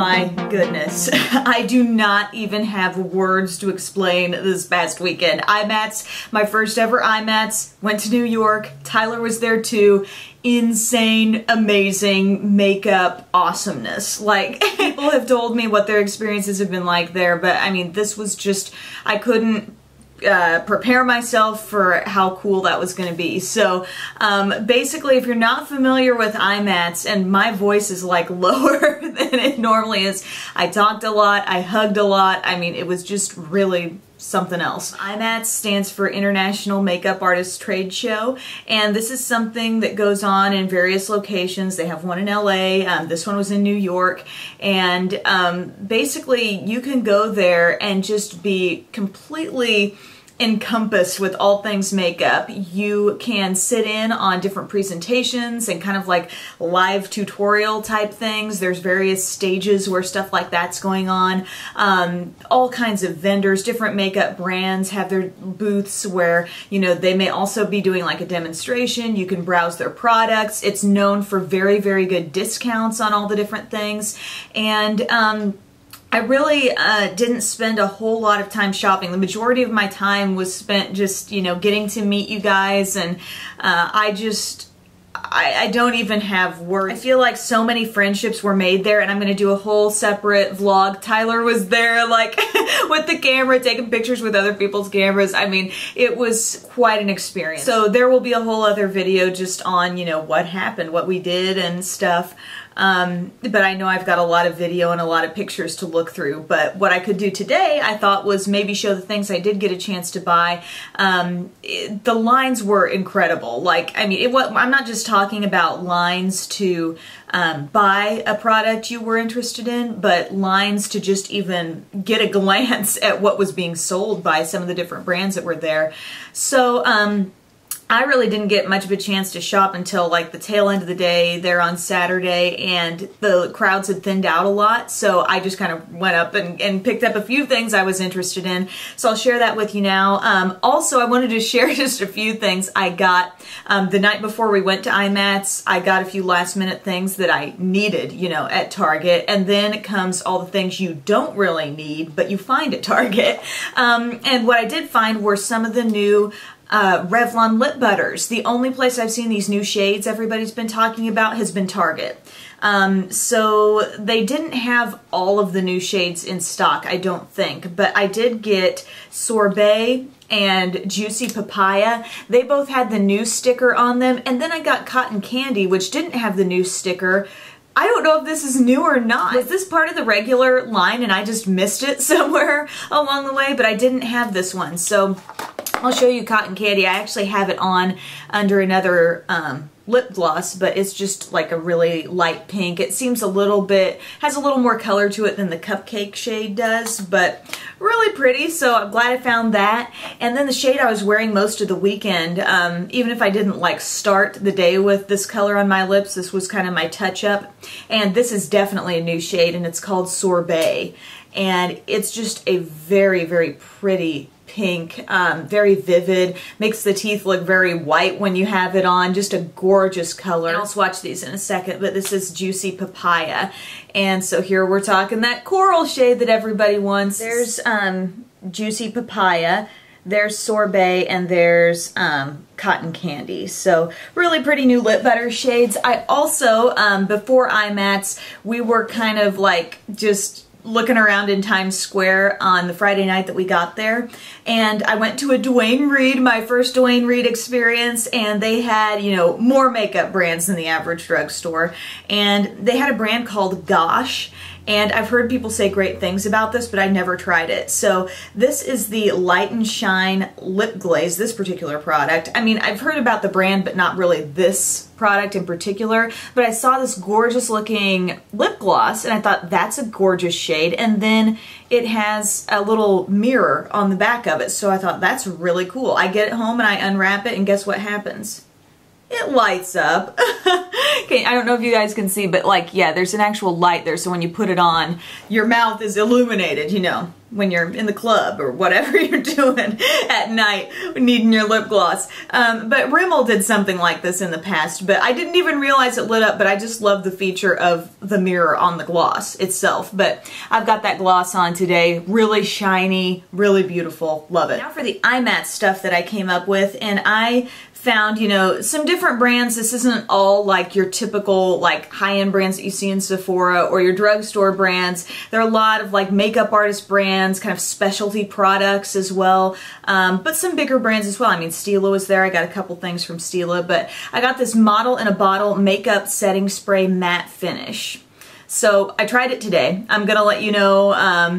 my goodness. I do not even have words to explain this past weekend. IMATS, my first ever IMATS, went to New York. Tyler was there too. Insane, amazing makeup awesomeness. Like, people have told me what their experiences have been like there, but I mean, this was just, I couldn't prepare myself for how cool that was going to be. So basically, if you're not familiar with IMATS, and my voice is like lower than it normally is, I talked a lot, I hugged a lot. I mean, it was just really something else. IMATS stands for International Makeup Artists Trade Show, and this is something that goes on in various locations. They have one in LA, this one was in New York, and basically you can go there and just be completely encompassed with all things makeup. You can sit in on different presentations and kind of like live tutorial type things. There's various stages where stuff like that's going on. All kinds of vendors, different makeup brands have their booths where, you know, they may also be doing like a demonstration. You can browse their products. It's known for very, very good discounts on all the different things. And I really didn't spend a whole lot of time shopping. The majority of my time was spent just, you know, getting to meet you guys, and I don't even have words. I feel like so many friendships were made there, and I'm going to do a whole separate vlog. Tyler was there, like, with the camera, taking pictures with other people's cameras. I mean, it was quite an experience. So there will be a whole other video just on, you know, what happened, what we did and stuff. But I know I've got a lot of video and a lot of pictures to look through. But what I could do today, I thought, was maybe show the things I did get a chance to buy. The lines were incredible. Like, I mean, I'm not just talking about lines to buy a product you were interested in, but lines to just even get a glance at what was being sold by some of the different brands that were there. So, I really didn't get much of a chance to shop until like the tail end of the day there on Saturday, and the crowds had thinned out a lot, so I just kind of went up and picked up a few things I was interested in. So I'll share that with you now. Also, I wanted to share just a few things I got the night before we went to IMATS. I got a few last minute things that I needed, you know, at Target, and then it comes all the things you don't really need, but you find at Target. And what I did find were some of the new Revlon Lip Butters. The only place I've seen these new shades everybody's been talking about has been Target. So they didn't have all of the new shades in stock, I don't think, but I did get Sorbet and Juicy Papaya. They both had the new sticker on them, and then I got Cotton Candy, which didn't have the new sticker. I don't know if this is new or not. Was this part of the regular line and I just missed it somewhere along the way? But I didn't have this one, so I'll show you Cotton Candy. I actually have it on under another lip gloss, but it's just like a really light pink. It seems a little bit, has a little more color to it than the Cupcake shade does, but really pretty, so I'm glad I found that. And then the shade I was wearing most of the weekend, even if I didn't like start the day with this color on my lips, this was kind of my touch-up. And this is definitely a new shade, and it's called Sorbet. And it's just a very, very pretty pink, very vivid, makes the teeth look very white when you have it on, just a gorgeous color. And I'll swatch these in a second, but this is Juicy Papaya. And so here we're talking that coral shade that everybody wants. There's Juicy Papaya, there's Sorbet, and there's Cotton Candy. So really pretty new lip butter shades. I also, before IMATS, we were kind of like just looking around in Times Square on the Friday night that we got there, and I went to a Duane Reade, my first Duane Reade experience, and they had, you know, more makeup brands than the average drugstore, and they had a brand called Gosh, and I've heard people say great things about this, but I never tried it. So this is the Light and Shine Lip Glaze, this particular product. I mean, I've heard about the brand, but not really this product in particular, but I saw this gorgeous looking lip gloss and I thought that's a gorgeous shade, and then it has a little mirror on the back of it, so I thought that's really cool. I get it home and I unwrap it, and guess what happens? It lights up. Okay, I don't know if you guys can see, but like, yeah, there's an actual light there, so when you put it on, your mouth is illuminated, you know, when you're in the club or whatever you're doing at night needing your lip gloss. But Rimmel did something like this in the past, but I didn't even realize it lit up, but I just love the feature of the mirror on the gloss itself. But I've got that gloss on today, really shiny, really beautiful, love it. Now for the IMATS stuff that I came up with, and I found, you know, some different brands. This isn't all like your typical like high-end brands that you see in Sephora or your drugstore brands. There are a lot of like makeup artist brands, kind of specialty products as well, but some bigger brands as well. I mean, Stila was there. I got a couple things from Stila, but I got this Model in a Bottle makeup setting spray matte finish. So I tried it today. I'm gonna let you know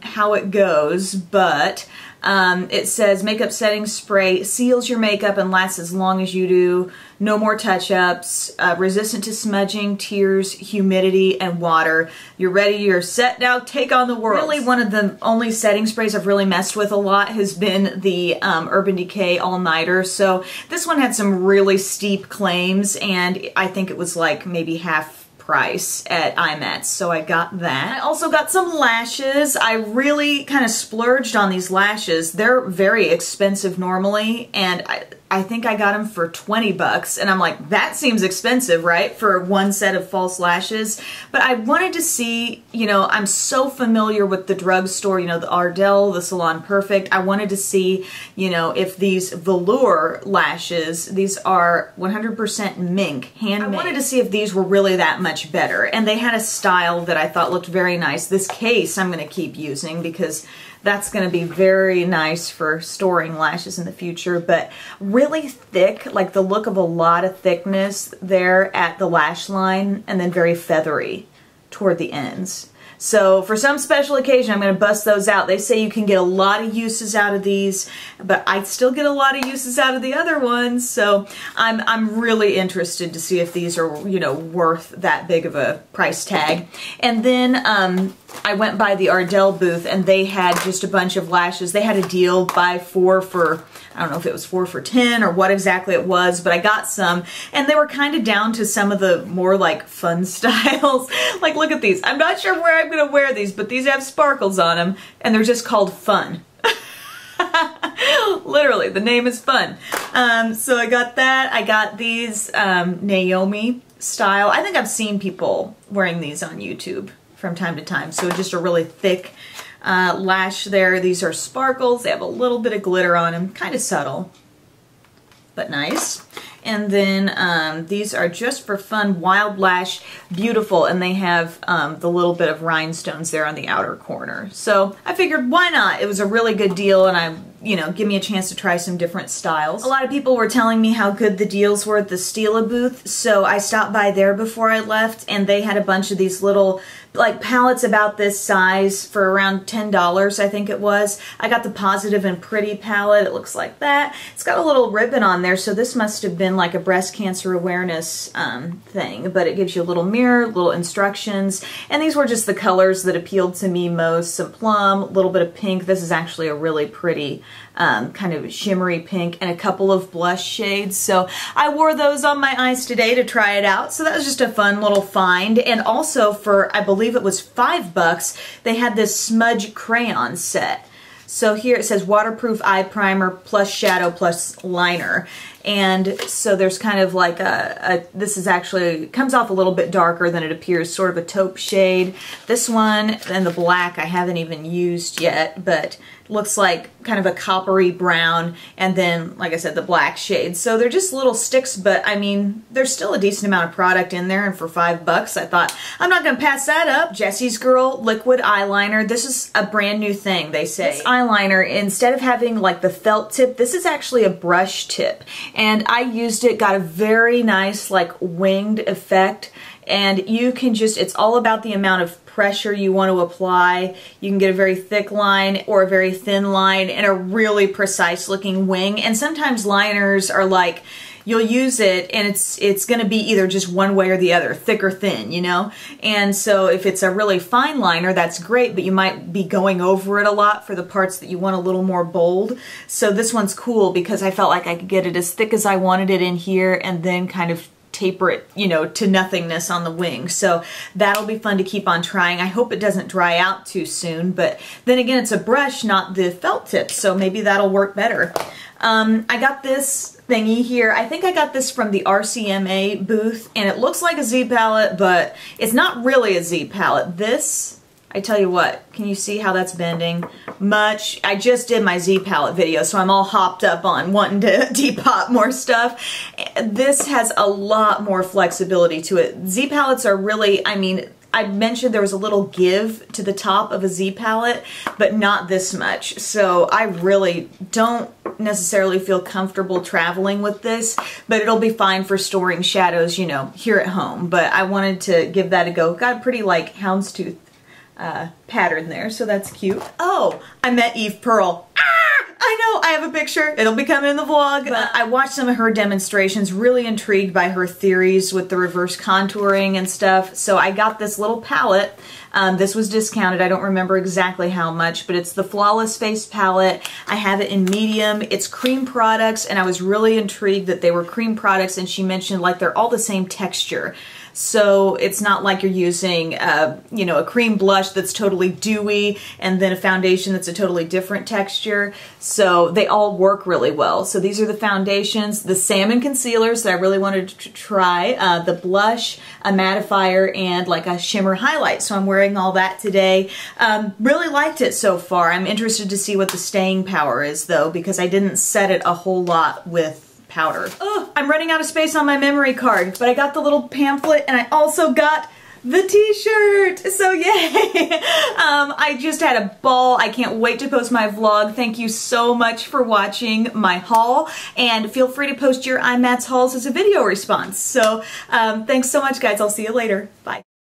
how it goes, but it says makeup setting spray seals your makeup and lasts as long as you do. No more touch-ups. Resistant to smudging, tears, humidity, and water. You're ready. You're set now. Take on the world. Really, one of the only setting sprays I've really messed with a lot has been the Urban Decay All-Nighter. So this one had some really steep claims, and I think it was like maybe half price at IMATS, so I got that. I also got some lashes. I really kind of splurged on these lashes. They're very expensive normally, and I think I got them for 20 bucks, and I'm like, that seems expensive, right, for one set of false lashes? But I wanted to see, you know, I'm so familiar with the drugstore, you know, the Ardell, the Salon Perfect. I wanted to see, you know, if these velour lashes, these are 100% mink, handmade. I wanted to see if these were really that much better, and they had a style that I thought looked very nice. This case I'm going to keep using because that's going to be very nice for storing lashes in the future, but really thick, like the look of a lot of thickness there at the lash line, and then very feathery toward the ends. So for some special occasion, I'm going to bust those out. They say you can get a lot of uses out of these, but I still get a lot of uses out of the other ones. So I'm really interested to see if these are, you know, worth that big of a price tag. And then I went by the Ardell booth, and they had just a bunch of lashes. They had a deal, buy 4 for, I don't know if it was 4 for 10 or what exactly it was, but I got some, and they were kind of down to some of the more like fun styles. Like, look at these. I'm not sure where I'm going to wear these, but these have sparkles on them, and they're just called Fun. Literally, the name is Fun. So I got that. I got these Naomi style. I think I've seen people wearing these on YouTube from time to time. So just a really thick lash there. These are sparkles. They have a little bit of glitter on them. Kind of subtle, but nice. And then these are just for fun, Wild Lash Beautiful, and they have the little bit of rhinestones there on the outer corner. So I figured, why not? It was a really good deal, and you know, give me a chance to try some different styles. A lot of people were telling me how good the deals were at the Stila booth, so I stopped by there before I left, and they had a bunch of these little like palettes about this size for around $10, I think it was. I got the Positive and Pretty palette. It looks like that. It's got a little ribbon on there, so this must have been like a breast cancer awareness thing, but it gives you a little mirror, little instructions, and these were just the colors that appealed to me most. Some plum, a little bit of pink. This is actually a really pretty kind of shimmery pink, and a couple of blush shades. So I wore those on my eyes today to try it out. So that was just a fun little find. And also for, I believe it was $5, they had this Smudge Crayon Set. So here it says waterproof eye primer plus shadow plus liner. And so there's kind of like this is actually, comes off a little bit darker than it appears, sort of a taupe shade. This one and the black I haven't even used yet, but looks like kind of a coppery brown, and then, like I said, the black shade. So they're just little sticks, but I mean, there's still a decent amount of product in there, and for $5, I thought, I'm not gonna pass that up. Jessie's Girl Liquid Eyeliner. This is a brand new thing, they say. This eyeliner, instead of having like the felt tip, this is actually a brush tip. And I used it, got a very nice like winged effect, and you can just, it's all about the amount of pressure you want to apply. You can get a very thick line or a very thin line and a really precise looking wing. And sometimes liners are like, you'll use it and it's going to be either just one way or the other, thick or thin, you know? And so if it's a really fine liner, that's great, but you might be going over it a lot for the parts that you want a little more bold. So this one's cool because I felt like I could get it as thick as I wanted it in here and then kind of taper it, you know, to nothingness on the wing. So that'll be fun to keep on trying. I hope it doesn't dry out too soon, but then again, it's a brush, not the felt tip, so maybe that'll work better. I got this thingy here. I think I got this from the RCMA booth, and it looks like a Z palette, but it's not really a Z palette. This, I tell you what, can you see how that's bending? Much. I just did my Z palette video, so I'm all hopped up on wanting to depop more stuff. This has a lot more flexibility to it. Z palettes are really, I mean, I mentioned there was a little give to the top of a Z palette, but not this much. So I really don't necessarily feel comfortable traveling with this, but it'll be fine for storing shadows, you know, here at home. But I wanted to give that a go. Got a pretty like houndstooth pattern there, so that's cute. Oh, I met Eve Pearl. I know, I have a picture. It'll be coming in the vlog. I watched some of her demonstrations, really intrigued by her theories with the reverse contouring and stuff. So I got this little palette. This was discounted. I don't remember exactly how much, but it's the Flawless Face palette. I have it in medium. It's cream products, and I was really intrigued that they were cream products, and she mentioned like they're all the same texture. So it's not like you're using, you know, a cream blush that's totally dewy and then a foundation that's a totally different texture. So they all work really well. So these are the foundations, the salmon concealers that I really wanted to try, the blush, a mattifier, and like a shimmer highlight. So I'm wearing all that today. Really liked it so far. I'm interested to see what the staying power is though, because I didn't set it a whole lot with powder. Oh, I'm running out of space on my memory card, but I got the little pamphlet and I also got the t-shirt. So yay! I just had a ball. I can't wait to post my vlog. Thank you so much for watching my haul, and feel free to post your IMATS hauls as a video response. So thanks so much guys. I'll see you later. Bye.